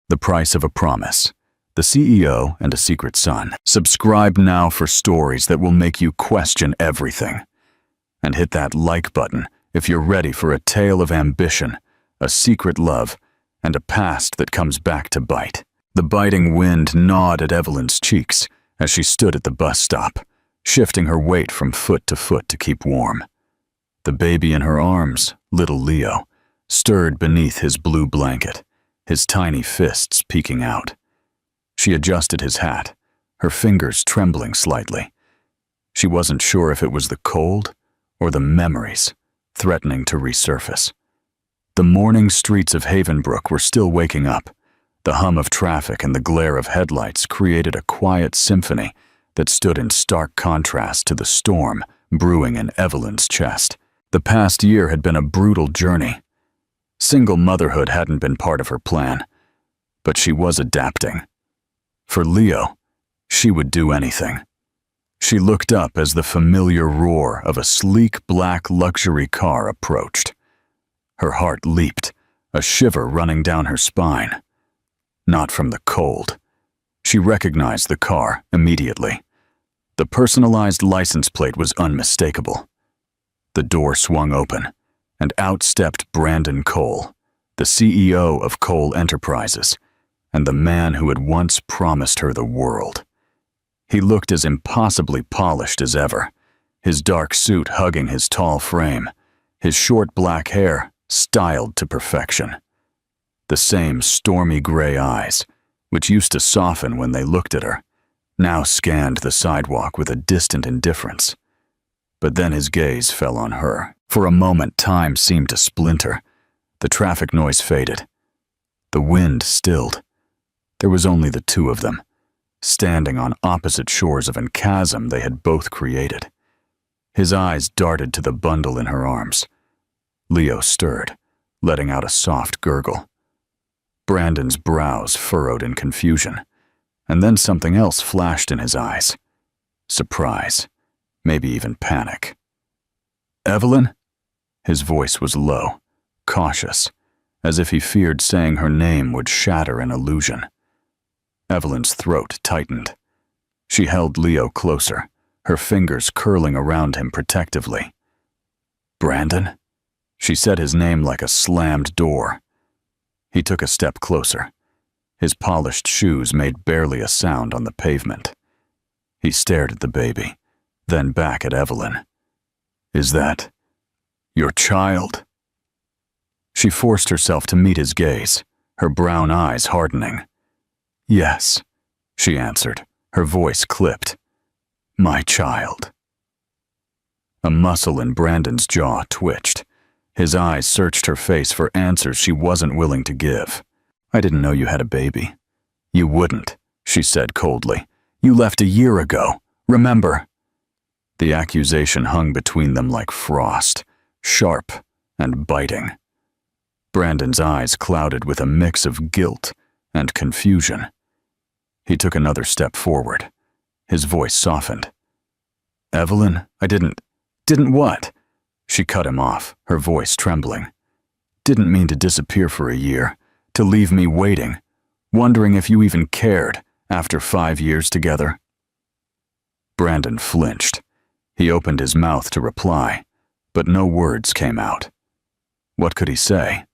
The Price of a Promise, The CEO and a Secret Son. Subscribe now for stories that will make you question everything. And hit that like button if you're ready for a tale of ambition, a secret love, and a past that comes back to bite. The biting wind gnawed at Evelyn's cheeks as she stood at the bus stop, shifting her weight from foot to keep warm. The baby in her arms, little Leo, stirred beneath his blue blanket, his tiny fists peeking out. She adjusted his hat, her fingers trembling slightly. She wasn't sure if it was the cold or the memories threatening to resurface. The morning streets of Havenbrook were still waking up. The hum of traffic and the glare of headlights created a quiet symphony that stood in stark contrast to the storm brewing in Evelyn's chest. The past year had been a brutal journey. Single motherhood hadn't been part of her plan, but she was adapting. For Leo, she would do anything. She looked up as the familiar roar of a sleek black luxury car approached. Her heart leaped, a shiver running down her spine. Not from the cold. She recognized the car immediately. The personalized license plate was unmistakable. The door swung open, and out stepped Brandon Cole, the CEO of Cole Enterprises, and the man who had once promised her the world. He looked as impossibly polished as ever, his dark suit hugging his tall frame, his short black hair styled to perfection. The same stormy gray eyes, which used to soften when they looked at her, now scanned the sidewalk with a distant indifference. But then his gaze fell on her. For a moment, time seemed to splinter. The traffic noise faded. The wind stilled. There was only the two of them, standing on opposite shores of a chasm they had both created. His eyes darted to the bundle in her arms. Leo stirred, letting out a soft gurgle. Brandon's brows furrowed in confusion, and then something else flashed in his eyes. Surprise, maybe even panic. "Evelyn?" His voice was low, cautious, as if he feared saying her name would shatter an illusion. Evelyn's throat tightened. She held Leo closer, her fingers curling around him protectively. "Brandon?" She said his name like a slammed door. He took a step closer. His polished shoes made barely a sound on the pavement. He stared at the baby, then back at Evelyn. "Is that your child?" She forced herself to meet his gaze, her brown eyes hardening. "Yes," she answered, her voice clipped. "My child." A muscle in Brandon's jaw twitched. His eyes searched her face for answers she wasn't willing to give. "I didn't know you had a baby." "You wouldn't," she said coldly. "You left a year ago, remember?" The accusation hung between them like frost, sharp and biting. Brandon's eyes clouded with a mix of guilt and confusion. He took another step forward. His voice softened. "Evelyn, I didn't what?" She cut him off, her voice trembling. "Didn't mean to disappear for a year, to leave me waiting, wondering if you even cared after 5 years together." Brandon flinched. He opened his mouth to reply, but no words came out. What could he say?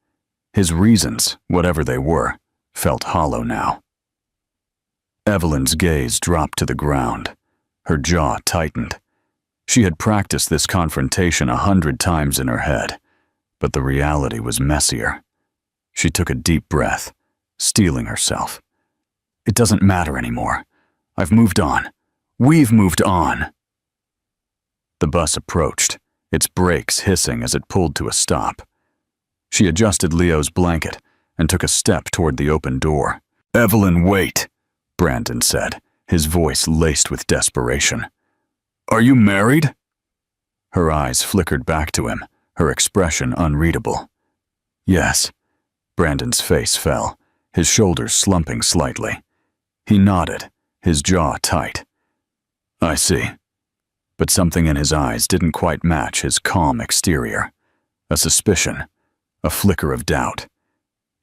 His reasons, whatever they were, felt hollow now. Evelyn's gaze dropped to the ground. Her jaw tightened. She had practiced this confrontation 100 times in her head, but the reality was messier. She took a deep breath, steeling herself. "It doesn't matter anymore. I've moved on. We've moved on." The bus approached, its brakes hissing as it pulled to a stop. She adjusted Leo's blanket and took a step toward the open door. "Evelyn, wait," Brandon said, his voice laced with desperation. "Are you married?" Her eyes flickered back to him, her expression unreadable. "Yes." Brandon's face fell, his shoulders slumping slightly. He nodded, his jaw tight. "I see." But something in his eyes didn't quite match his calm exterior. A suspicion, a flicker of doubt.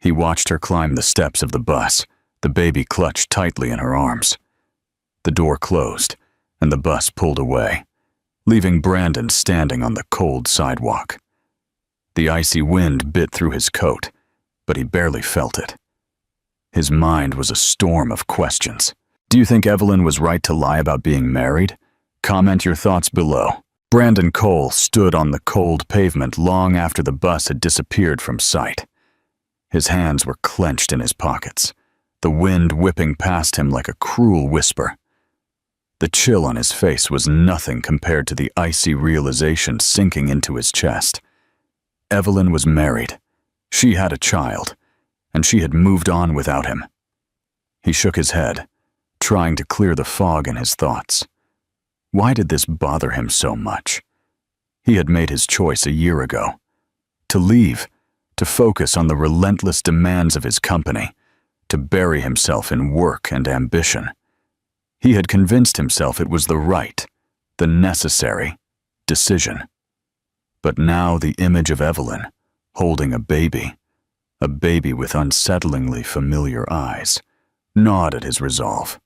He watched her climb the steps of the bus, the baby clutched tightly in her arms. The door closed, and the bus pulled away, leaving Brandon standing on the cold sidewalk. The icy wind bit through his coat, but he barely felt it. His mind was a storm of questions. Do you think Evelyn was right to lie about being married? Comment your thoughts below. Brandon Cole stood on the cold pavement long after the bus had disappeared from sight. His hands were clenched in his pockets, the wind whipping past him like a cruel whisper. The chill on his face was nothing compared to the icy realization sinking into his chest. Evelyn was married. She had a child, and she had moved on without him. He shook his head, trying to clear the fog in his thoughts. Why did this bother him so much? He had made his choice a year ago. To leave, to focus on the relentless demands of his company, to bury himself in work and ambition. He had convinced himself it was the right, the necessary decision. But now the image of Evelyn, holding a baby with unsettlingly familiar eyes, gnawed at his resolve.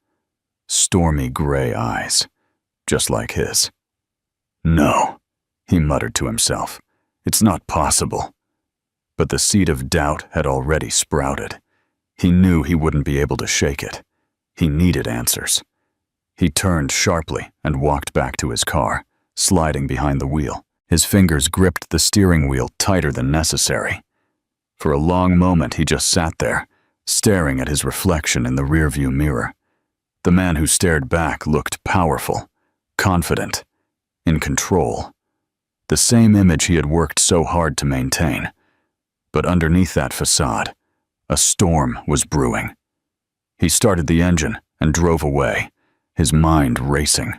Stormy gray eyes, just like his. No, he muttered to himself. It's not possible. But the seed of doubt had already sprouted. He knew he wouldn't be able to shake it. He needed answers. He turned sharply and walked back to his car, sliding behind the wheel. His fingers gripped the steering wheel tighter than necessary. For a long moment he just sat there, staring at his reflection in the rearview mirror. The man who stared back looked powerful, confident, in control. The same image he had worked so hard to maintain. But underneath that facade, a storm was brewing. He started the engine and drove away, his mind racing.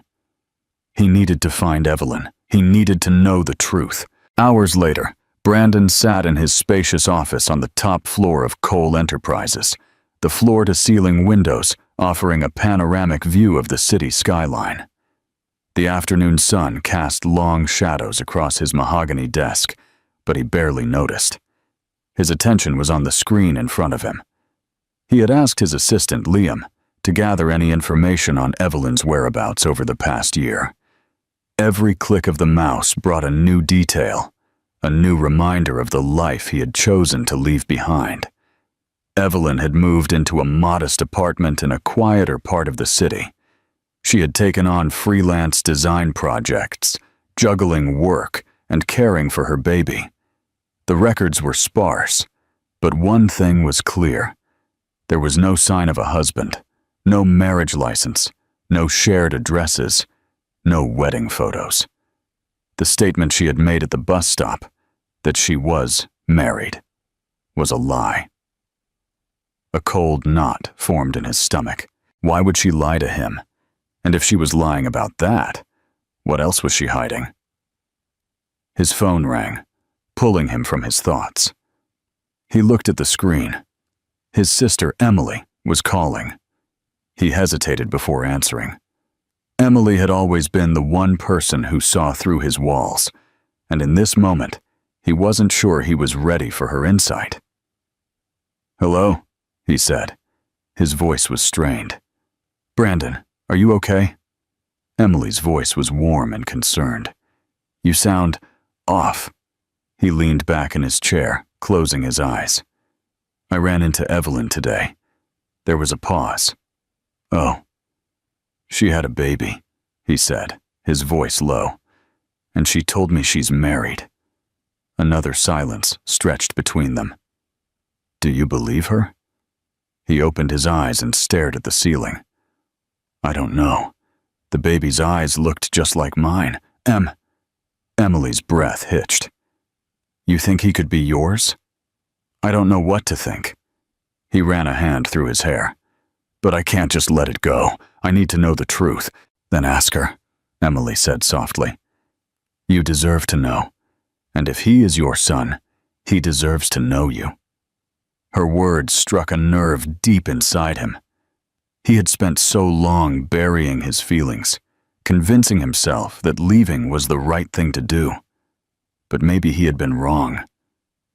He needed to find Evelyn. He needed to know the truth. Hours later, Brandon sat in his spacious office on the top floor of Cole Enterprises, the floor-to-ceiling windows offering a panoramic view of the city skyline. The afternoon sun cast long shadows across his mahogany desk, but he barely noticed. His attention was on the screen in front of him. He had asked his assistant, Liam, to gather any information on Evelyn's whereabouts over the past year. Every click of the mouse brought a new detail, a new reminder of the life he had chosen to leave behind. Evelyn had moved into a modest apartment in a quieter part of the city. She had taken on freelance design projects, juggling work and caring for her baby. The records were sparse, but one thing was clear. There was no sign of a husband, no marriage license, no shared addresses, no wedding photos. The statement she had made at the bus stop, that she was married, was a lie. A cold knot formed in his stomach. Why would she lie to him? And if she was lying about that, what else was she hiding? His phone rang, pulling him from his thoughts. He looked at the screen. His sister, Emily, was calling. He hesitated before answering. Emily had always been the one person who saw through his walls, and in this moment, he wasn't sure he was ready for her insight. "Hello?" he said. His voice was strained. "Brandon, are you okay?" Emily's voice was warm and concerned. "You sound off." He leaned back in his chair, closing his eyes. "I ran into Evelyn today." There was a pause. "Oh." "She had a baby," he said, his voice low. "And she told me she's married." Another silence stretched between them. "Do you believe her?" He opened his eyes and stared at the ceiling. "I don't know. The baby's eyes looked just like mine. Emily's breath hitched. "You think he could be yours?" "I don't know what to think." He ran a hand through his hair. "But I can't just let it go. I need to know the truth." "Then ask her," Emily said softly. "You deserve to know. And if he is your son, he deserves to know you." Her words struck a nerve deep inside him. He had spent so long burying his feelings, convincing himself that leaving was the right thing to do. But maybe he had been wrong.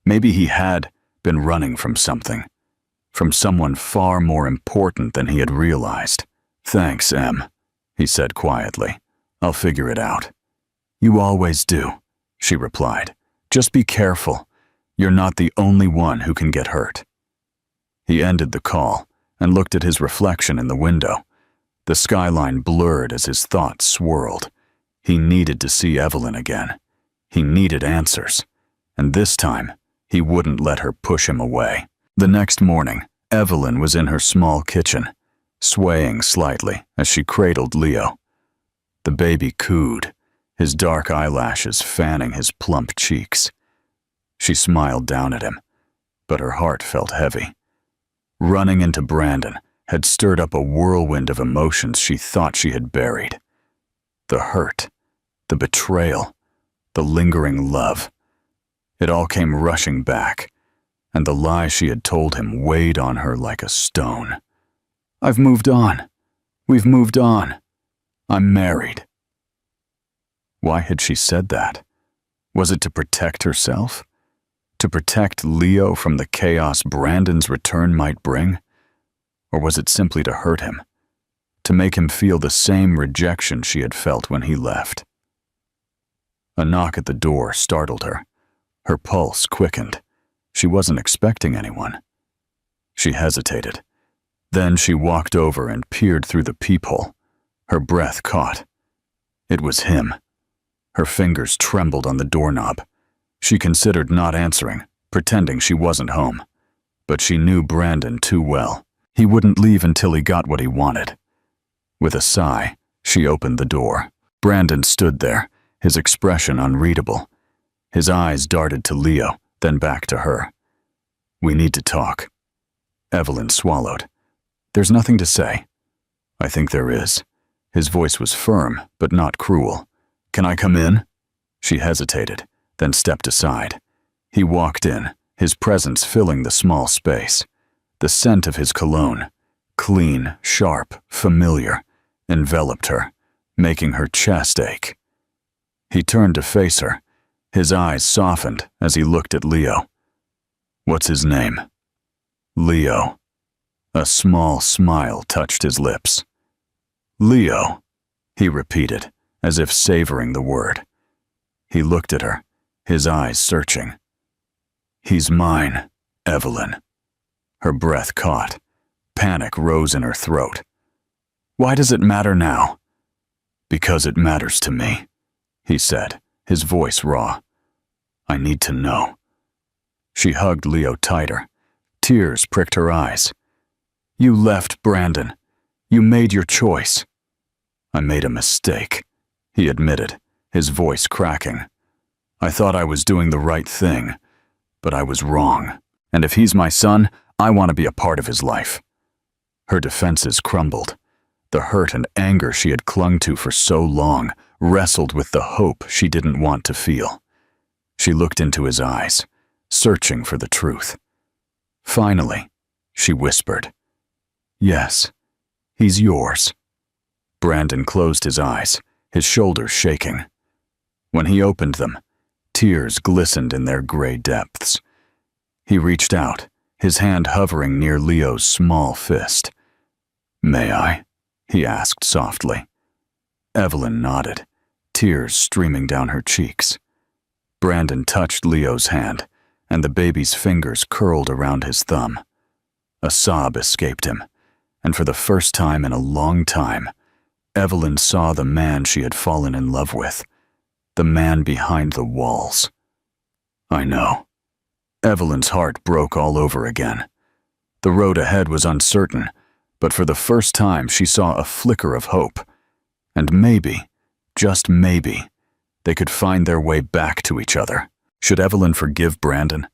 Maybe he had been running from something. From someone far more important than he had realized. "Thanks, Em," he said quietly. "I'll figure it out." "You always do," she replied. "Just be careful. You're not the only one who can get hurt." He ended the call and looked at his reflection in the window. The skyline blurred as his thoughts swirled. He needed to see Evelyn again. He needed answers. And this time, he wouldn't let her push him away. The next morning, Evelyn was in her small kitchen, swaying slightly as she cradled Leo. The baby cooed, his dark eyelashes fanning his plump cheeks. She smiled down at him, but her heart felt heavy. Running into Brandon had stirred up a whirlwind of emotions she thought she had buried. The hurt, the betrayal, the lingering love. It all came rushing back, and the lie she had told him weighed on her like a stone. "I've moved on. We've moved on. I'm married." Why had she said that? Was it to protect herself? To protect Leo from the chaos Brandon's return might bring? Or was it simply to hurt him? To make him feel the same rejection she had felt when he left? A knock at the door startled her. Her pulse quickened. She wasn't expecting anyone. She hesitated. Then she walked over and peered through the peephole. Her breath caught. It was him. Her fingers trembled on the doorknob. She considered not answering, pretending she wasn't home. But she knew Brandon too well. He wouldn't leave until he got what he wanted. With a sigh, she opened the door. Brandon stood there, his expression unreadable. His eyes darted to Leo, then back to her. "We need to talk." Evelyn swallowed. "There's nothing to say." "I think there is." His voice was firm, but not cruel. "Can I come in?" She hesitated, then stepped aside. He walked in, his presence filling the small space. The scent of his cologne, clean, sharp, familiar, enveloped her, making her chest ache. He turned to face her. His eyes softened as he looked at Leo. "What's his name?" "Leo." A small smile touched his lips. "Leo," he repeated, as if savoring the word. He looked at her, his eyes searching. "He's mine, Evelyn." Her breath caught. Panic rose in her throat. "Why does it matter now?" "Because it matters to me," he said, his voice raw. "I need to know." She hugged Leo tighter. Tears pricked her eyes. "You left Brandon. You made your choice." "I made a mistake," he admitted, his voice cracking. "I thought I was doing the right thing, but I was wrong. And if he's my son, I want to be a part of his life." Her defenses crumbled. The hurt and anger she had clung to for so long wrestled with the hope she didn't want to feel. She looked into his eyes, searching for the truth. Finally, she whispered, "Yes, he's yours." Brandon closed his eyes, his shoulders shaking. When he opened them, tears glistened in their gray depths. He reached out, his hand hovering near Leo's small fist. "May I?" he asked softly. Evelyn nodded, tears streaming down her cheeks. Brandon touched Leo's hand, and the baby's fingers curled around his thumb. A sob escaped him, and for the first time in a long time, Evelyn saw the man she had fallen in love with, the man behind the walls. "I know." Evelyn's heart broke all over again. The road ahead was uncertain, but for the first time she saw a flicker of hope. And maybe, just maybe, they could find their way back to each other. Should Evelyn forgive Brandon?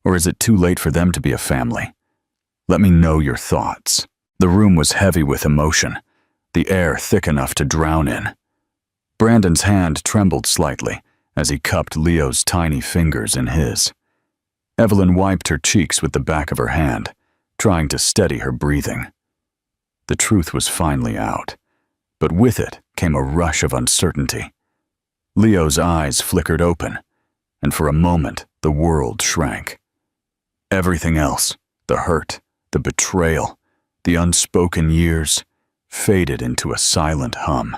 Or is it too late for them to be a family? Let me know your thoughts. The room was heavy with emotion, the air thick enough to drown in. Brandon's hand trembled slightly as he cupped Leo's tiny fingers in his. Evelyn wiped her cheeks with the back of her hand, trying to steady her breathing. The truth was finally out, but with it came a rush of uncertainty. Leo's eyes flickered open, and for a moment the world shrank. Everything else, the hurt, the betrayal, the unspoken years, faded into a silent hum.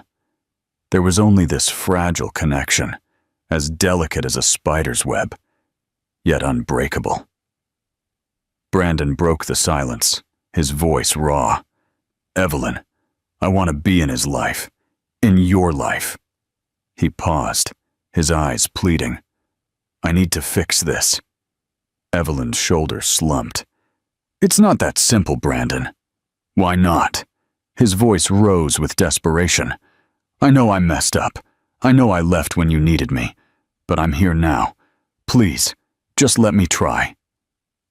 There was only this fragile connection, as delicate as a spider's web, yet unbreakable. Brandon broke the silence, his voice raw. "Evelyn, I want to be in his life, in your life." He paused, his eyes pleading. "I need to fix this." Evelyn's shoulders slumped. "It's not that simple, Brandon." "Why not?" His voice rose with desperation. "I know I messed up. I know I left when you needed me. But I'm here now. Please, just let me try."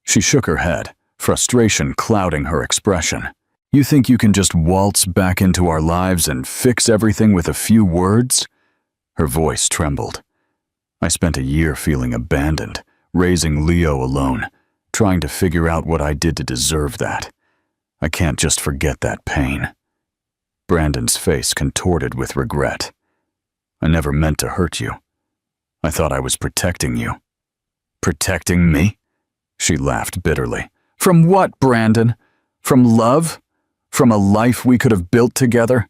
She shook her head, frustration clouding her expression. "You think you can just waltz back into our lives and fix everything with a few words?" Her voice trembled. "I spent a year feeling abandoned, raising Leo alone, trying to figure out what I did to deserve that. I can't just forget that pain." Brandon's face contorted with regret. "I never meant to hurt you. I thought I was protecting you." "Protecting me?" She laughed bitterly. "From what, Brandon? From love? From a life we could have built together?"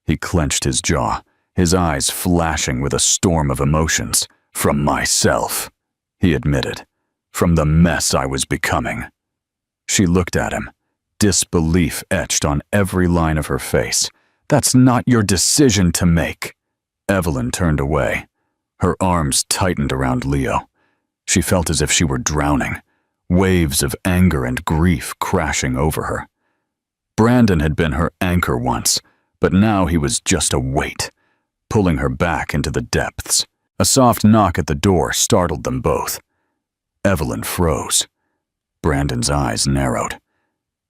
He clenched his jaw, his eyes flashing with a storm of emotions. "From myself," he admitted. "From the mess I was becoming." She looked at him, disbelief etched on every line of her face. "That's not your decision to make." Evelyn turned away. Her arms tightened around Leo. She felt as if she were drowning, waves of anger and grief crashing over her. Brandon had been her anchor once, but now he was just a weight, pulling her back into the depths. A soft knock at the door startled them both. Evelyn froze. Brandon's eyes narrowed.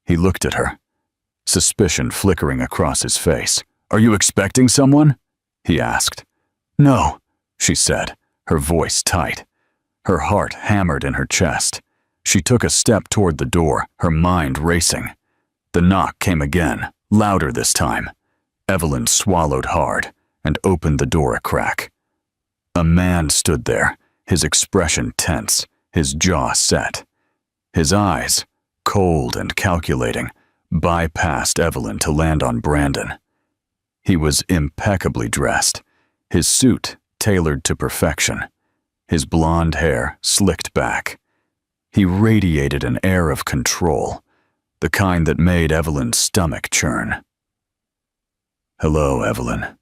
He looked at her, suspicion flickering across his face. "Are you expecting someone?" he asked. "No," she said, her voice tight. Her heart hammered in her chest. She took a step toward the door, her mind racing. The knock came again, louder this time. Evelyn swallowed hard and opened the door a crack. A man stood there, his expression tense, his jaw set. His eyes, cold and calculating, bypassed Evelyn to land on Brandon. He was impeccably dressed, his suit tailored to perfection, his blonde hair slicked back. He radiated an air of control, the kind that made Evelyn's stomach churn. "Hello, Evelyn,"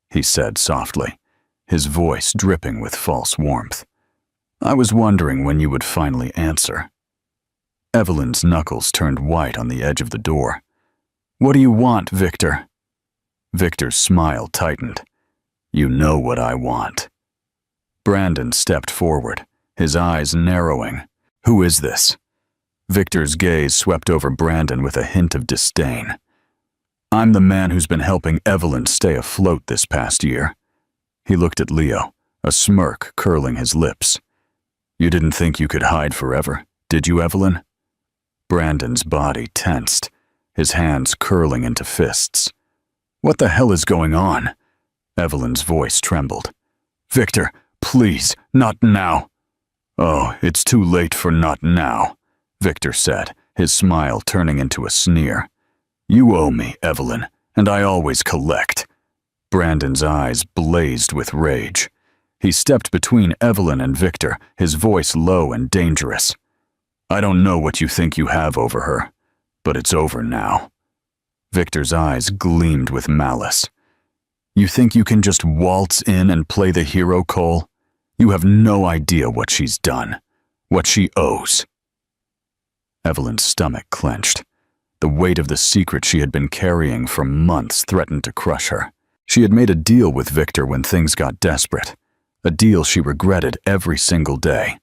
he said softly, his voice dripping with false warmth. "I was wondering when you would finally answer." Evelyn's knuckles turned white on the edge of the door. "What do you want, Victor?" Victor's smile tightened. "You know what I want." Brandon stepped forward, his eyes narrowing. "Who is this?" Victor's gaze swept over Brandon with a hint of disdain. "I'm the man who's been helping Evelyn stay afloat this past year." He looked at Leo, a smirk curling his lips. "You didn't think you could hide forever, did you, Evelyn?" Brandon's body tensed, his hands curling into fists. "What the hell is going on?" Evelyn's voice trembled. "Victor, please, not now." "Oh, it's too late for not now," Victor said, his smile turning into a sneer. "You owe me, Evelyn, and I always collect." Brandon's eyes blazed with rage. He stepped between Evelyn and Victor, his voice low and dangerous. "I don't know what you think you have over her, but it's over now." Victor's eyes gleamed with malice. "You think you can just waltz in and play the hero, Cole? You have no idea what she's done, what she owes." Evelyn's stomach clenched. The weight of the secret she had been carrying for months threatened to crush her. She had made a deal with Victor when things got desperate, a deal she regretted every single day.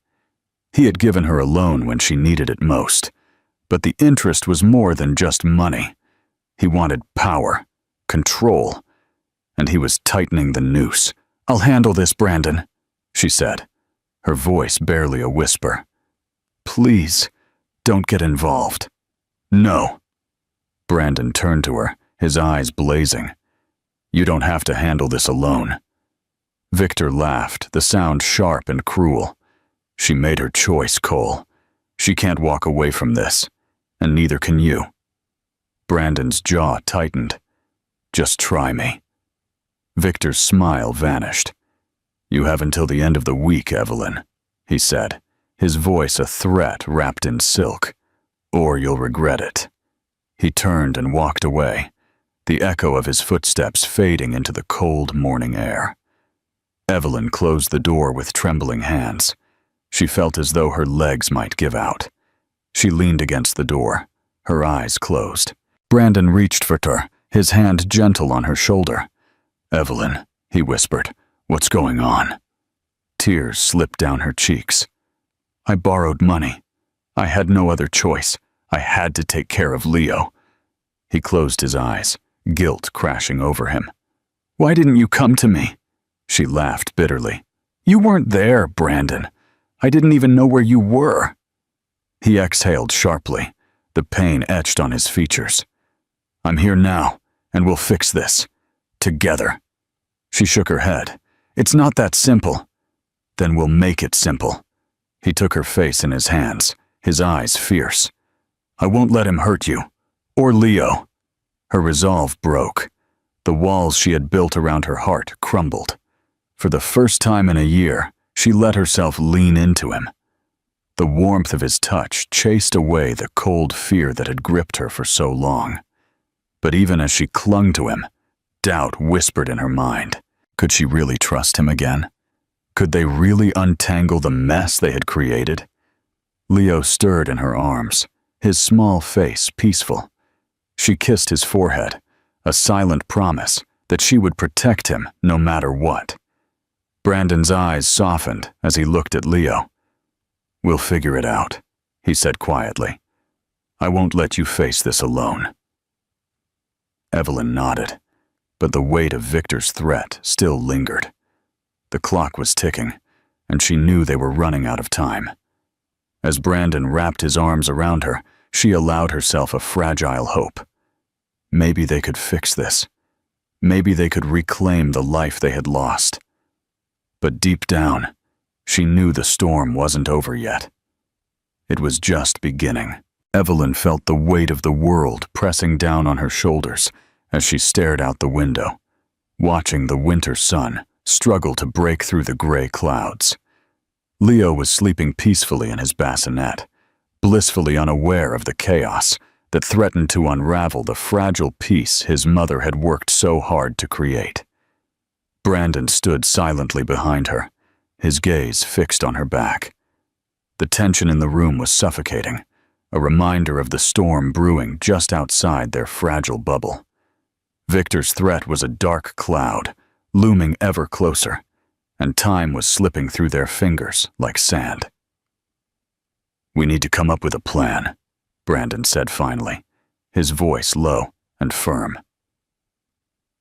He had given her a loan when she needed it most, but the interest was more than just money. He wanted power, control, and he was tightening the noose. "I'll handle this, Brandon," she said, her voice barely a whisper. "Please, don't get involved." "No." Brandon turned to her, his eyes blazing. "You don't have to handle this alone." Victor laughed, the sound sharp and cruel. "She made her choice, Cole. She can't walk away from this, and neither can you. Brandon's jaw tightened. Just try me. Victor's smile vanished. You have until the end of the week, Evelyn, he said, his voice a threat wrapped in silk. Or you'll regret it. He turned and walked away, the echo of his footsteps fading into the cold morning air. Evelyn closed the door with trembling hands. She felt as though her legs might give out. She leaned against the door, her eyes closed. Brandon reached for her, his hand gentle on her shoulder. Evelyn, he whispered, what's going on? Tears slipped down her cheeks. I borrowed money. I had no other choice. I had to take care of Leo. He closed his eyes, guilt crashing over him. Why didn't you come to me? She laughed bitterly. You weren't there, Brandon. I didn't even know where you were. He exhaled sharply, the pain etched on his features. I'm here now, and we'll fix this. Together. She shook her head. It's not that simple. Then we'll make it simple. He took her face in his hands, his eyes fierce. I won't let him hurt you. Or Leo. Her resolve broke. The walls she had built around her heart crumbled. For the first time in a year, she let herself lean into him. The warmth of his touch chased away the cold fear that had gripped her for so long. But even as she clung to him, doubt whispered in her mind. Could she really trust him again? Could they really untangle the mess they had created? Leo stirred in her arms, his small face peaceful. She kissed his forehead, a silent promise that she would protect him no matter what. Brandon's eyes softened as he looked at Leo. We'll figure it out, he said quietly. I won't let you face this alone. Evelyn nodded, but the weight of Victor's threat still lingered. The clock was ticking, and she knew they were running out of time. As Brandon wrapped his arms around her, she allowed herself a fragile hope. Maybe they could fix this. Maybe they could reclaim the life they had lost. But deep down, she knew the storm wasn't over yet. It was just beginning. Evelyn felt the weight of the world pressing down on her shoulders as she stared out the window, watching the winter sun struggle to break through the gray clouds. Leo was sleeping peacefully in his bassinet, blissfully unaware of the chaos that threatened to unravel the fragile peace his mother had worked so hard to create. Brandon stood silently behind her, his gaze fixed on her back. The tension in the room was suffocating, a reminder of the storm brewing just outside their fragile bubble. Victor's threat was a dark cloud, looming ever closer, and time was slipping through their fingers like sand. We need to come up with a plan, Brandon said finally, his voice low and firm.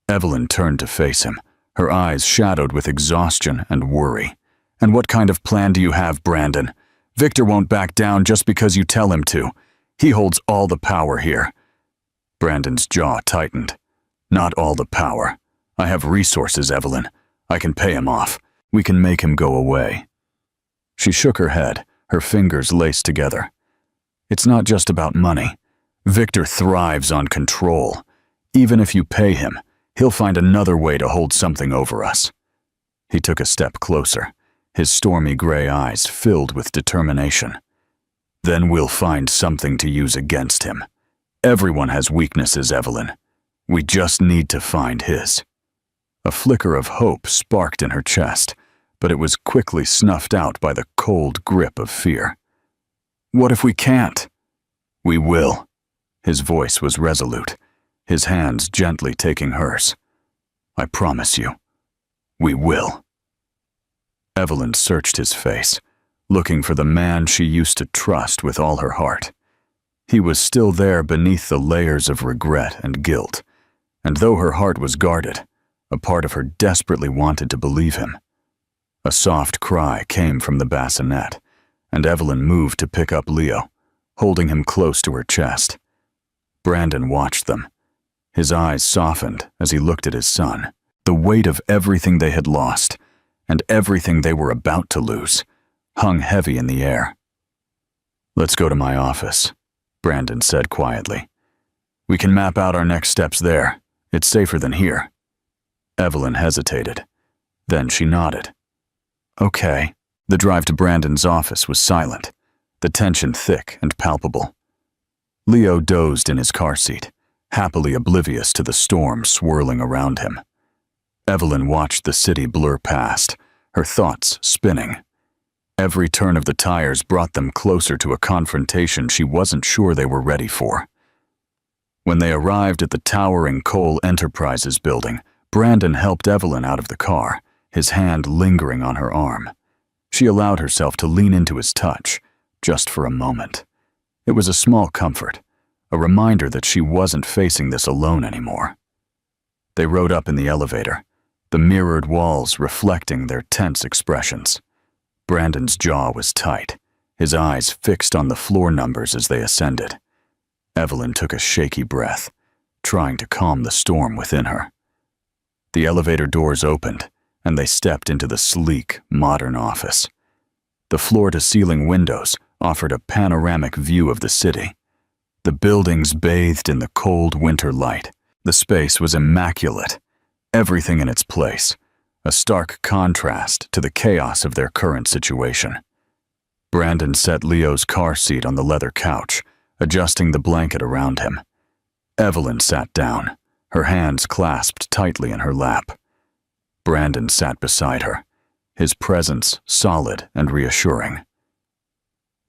Evelyn turned to face him, her eyes shadowed with exhaustion and worry. And what kind of plan do you have, Brandon? Victor won't back down just because you tell him to. He holds all the power here. Brandon's jaw tightened. Not all the power. I have resources, Evelyn. I can pay him off. We can make him go away. She shook her head, her fingers laced together. It's not just about money. Victor thrives on control. Even if you pay him, he'll find another way to hold something over us. He took a step closer, his stormy gray eyes filled with determination. Then we'll find something to use against him. Everyone has weaknesses, Evelyn. We just need to find his. A flicker of hope sparked in her chest, but it was quickly snuffed out by the cold grip of fear. What if we can't? We will. His voice was resolute, his hands gently taking hers. I promise you, we will. Evelyn searched his face, looking for the man she used to trust with all her heart. He was still there beneath the layers of regret and guilt, and though her heart was guarded, a part of her desperately wanted to believe him. A soft cry came from the bassinet, and Evelyn moved to pick up Leo, holding him close to her chest. Brandon watched them. His eyes softened as he looked at his son. The weight of everything they had lost, and everything they were about to lose, hung heavy in the air. Let's go to my office, Brandon said quietly. We can map out our next steps there. It's safer than here. Evelyn hesitated. Then she nodded. Okay. The drive to Brandon's office was silent, the tension thick and palpable. Leo dozed in his car seat, happily oblivious to the storm swirling around him. Evelyn watched the city blur past, her thoughts spinning. Every turn of the tires brought them closer to a confrontation she wasn't sure they were ready for. When they arrived at the towering Cole Enterprises building, Brandon helped Evelyn out of the car, his hand lingering on her arm. She allowed herself to lean into his touch, just for a moment. It was a small comfort, a reminder that she wasn't facing this alone anymore. They rode up in the elevator, the mirrored walls reflecting their tense expressions. Brandon's jaw was tight, his eyes fixed on the floor numbers as they ascended. Evelyn took a shaky breath, trying to calm the storm within her. The elevator doors opened, and they stepped into the sleek, modern office. The floor-to-ceiling windows offered a panoramic view of the city. The buildings bathed in the cold winter light. The space was immaculate, everything in its place, a stark contrast to the chaos of their current situation. Brandon set Leo's car seat on the leather couch, adjusting the blanket around him. Evelyn sat down, her hands clasped tightly in her lap. Brandon sat beside her, his presence solid and reassuring.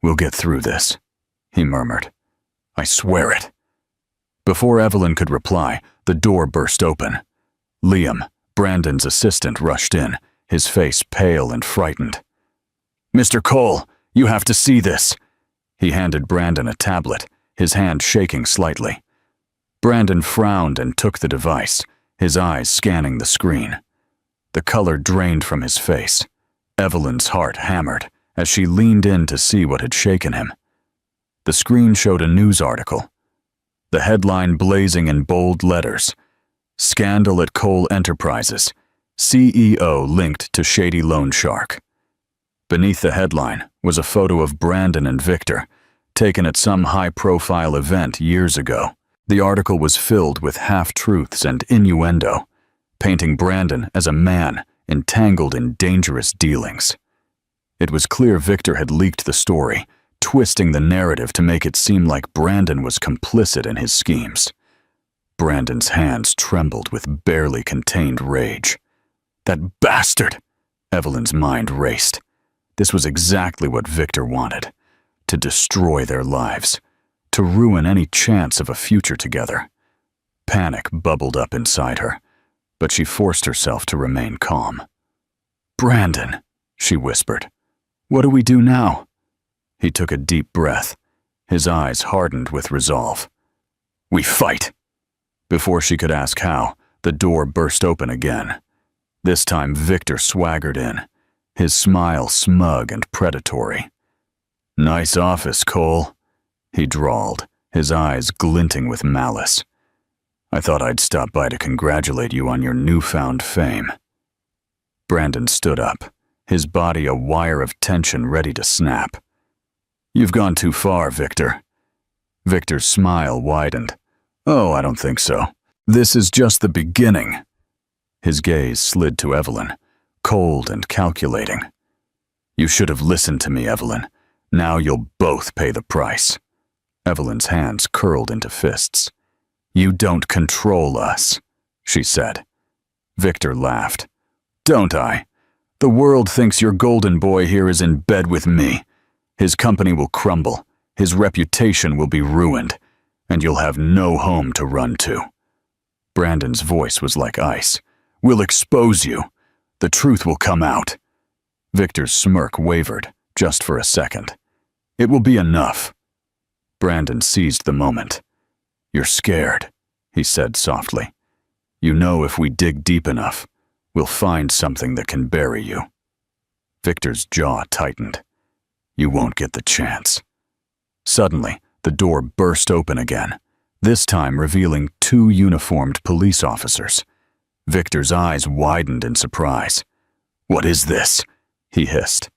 "We'll get through this," he murmured. "I swear it." Before Evelyn could reply, the door burst open. Liam, Brandon's assistant, rushed in, his face pale and frightened. "Mr. Cole, you have to see this." He handed Brandon a tablet, his hand shaking slightly. Brandon frowned and took the device, his eyes scanning the screen. The color drained from his face. Evelyn's heart hammered as she leaned in to see what had shaken him. The screen showed a news article. The headline blazing in bold letters: "Scandal at Cole Enterprises. CEO linked to shady loan shark." Beneath the headline was a photo of Brandon and Victor, taken at some high-profile event years ago. The article was filled with half-truths and innuendo, painting Brandon as a man entangled in dangerous dealings. It was clear Victor had leaked the story, twisting the narrative to make it seem like Brandon was complicit in his schemes. Brandon's hands trembled with barely contained rage. That bastard! Evelyn's mind raced. This was exactly what Victor wanted: to destroy their lives, to ruin any chance of a future together. Panic bubbled up inside her, but she forced herself to remain calm. "Brandon," she whispered, "what do we do now?" He took a deep breath, his eyes hardened with resolve. "We fight." Before she could ask how, the door burst open again. This time Victor swaggered in, his smile smug and predatory. "Nice office, Cole," he drawled, his eyes glinting with malice. "I thought I'd stop by to congratulate you on your newfound fame." Brandon stood up, his body a wire of tension ready to snap. "You've gone too far, Victor." Victor's smile widened. "Oh, I don't think so. This is just the beginning." His gaze slid to Evelyn, cold and calculating. "You should have listened to me, Evelyn. Now you'll both pay the price." Evelyn's hands curled into fists. "You don't control us," she said. Victor laughed. "Don't I? The world thinks your golden boy here is in bed with me. His company will crumble, his reputation will be ruined, and you'll have no home to run to." Brandon's voice was like ice. "We'll expose you. The truth will come out." Victor's smirk wavered, just for a second. "It will be enough." Brandon seized the moment. "You're scared," he said softly. "You know if we dig deep enough, we'll find something that can bury you." Victor's jaw tightened. "You won't get the chance." Suddenly, the door burst open again, this time revealing 2 uniformed police officers. Victor's eyes widened in surprise. "What is this?" he hissed.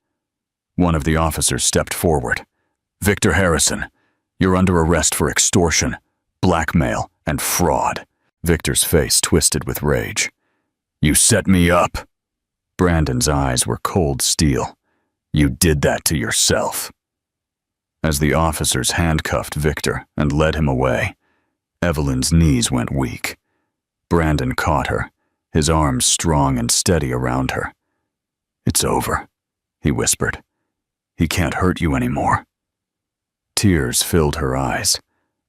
One of the officers stepped forward. Victor Harrison, you're under arrest for extortion, blackmail, and fraud. Victor's face twisted with rage. You set me up. Brandon's eyes were cold steel. You did that to yourself. As the officers handcuffed Victor and led him away, Evelyn's knees went weak. Brandon caught her, his arms strong and steady around her. It's over, he whispered. He can't hurt you anymore. Tears filled her eyes,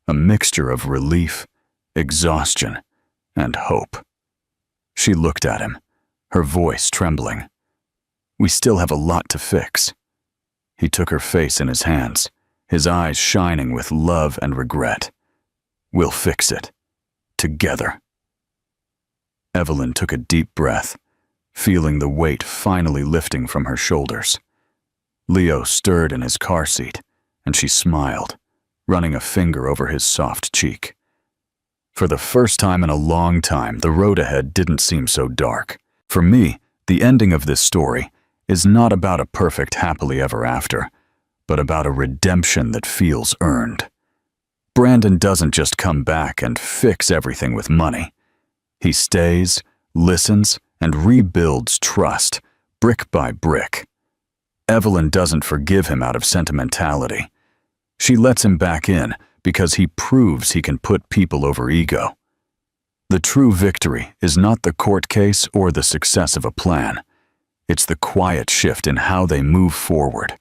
a mixture of relief, exhaustion, and hope. She looked at him, her voice trembling. We still have a lot to fix. He took her face in his hands, his eyes shining with love and regret. We'll fix it. Together. Evelyn took a deep breath, feeling the weight finally lifting from her shoulders. Leo stirred in his car seat, and she smiled, running a finger over his soft cheek. For the first time in a long time, the road ahead didn't seem so dark. For me, the ending of this story is not about a perfect happily ever after, but about a redemption that feels earned. Brandon doesn't just come back and fix everything with money. He stays, listens, and rebuilds trust, brick by brick. Evelyn doesn't forgive him out of sentimentality. She lets him back in because he proves he can put people over ego. The true victory is not the court case or the success of a plan. It's the quiet shift in how they move forward,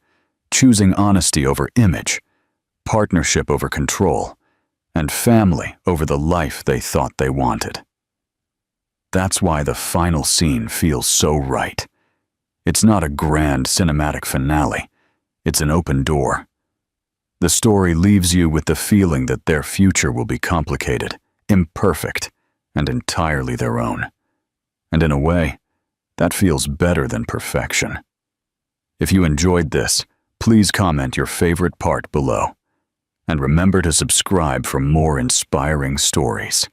choosing honesty over image, partnership over control, and family over the life they thought they wanted. That's why the final scene feels so right. It's not a grand cinematic finale. It's an open door. The story leaves you with the feeling that their future will be complicated, imperfect, and entirely their own. And in a way, that feels better than perfection. If you enjoyed this, please comment your favorite part below. And remember to subscribe for more inspiring stories.